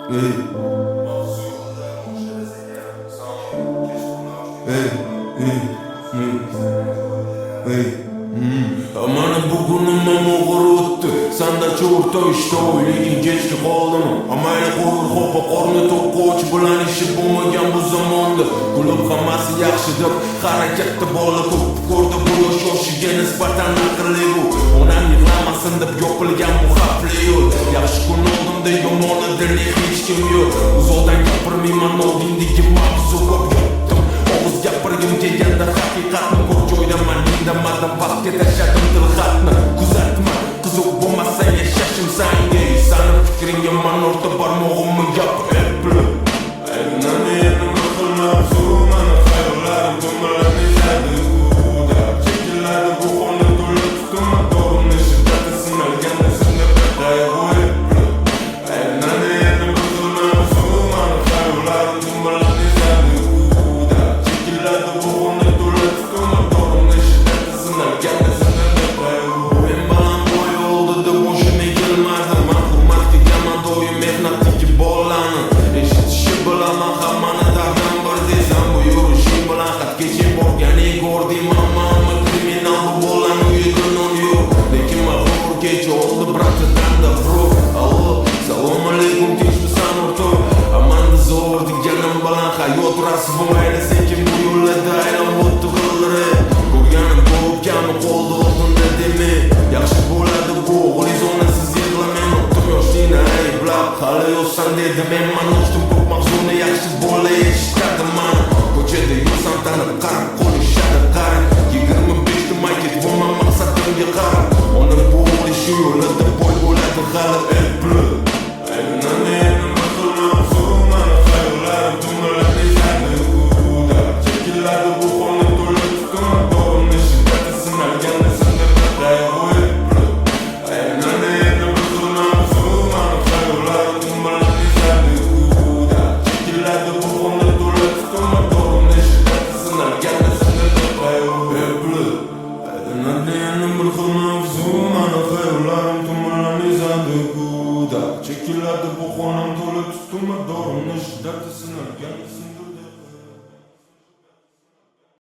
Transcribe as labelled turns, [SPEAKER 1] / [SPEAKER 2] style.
[SPEAKER 1] Mana bugunim mo'g'ir o'tdi. Sanda cho'rta ishda o'yliging kechki qoldimi? Amayli qo'yur xo'pa qorni to'qqoch bilan ishi bo'lmagan bu zamonda. Kulib hammasi yaxshi deb harakatda bola ko'p ko'rdi bu yosh yoshiga nisbatan aqlli bu. Onam yig'lamasin deb yopilgan bu xavfli yo'l. Yaxshi kun oldimda yomoni dilli hech kim yo'q. Uzoqdan gapirmayman oldingdagi mavzuga yotdim. Og'iz gapirgim kelganda haqiqatni ko'p joydaman. Indamadim vaqtga tashladim tilxatni. Kuzatma qiziq bo'lmasa yashashim sanga. Sani fikringga man o'rta barmog'imni gapirib Rasvoyla sekin bu yo'llarda aylan o'tdi g'ilri. Ko'rganim ko'p kamni qoldi oldinda demi. Yaxshi bo'ladi bu o'g'liz onasiz yig'lamen. O'tdim yoshligini ayblab hali yo'qsan dedi men. Man ochdim ko'p mavzuni yaxshi bola eshitadi mani. Ko'chada yursam tanib qarab qo'yishadi qarab. 25 mayket bo'lmam maqsadimga qarab. Ona bu o'g'li shu yo'lda boy bo'ladi hali epli. Çekiladi bu xonam to'la tutma dorimni shiddat sinalgan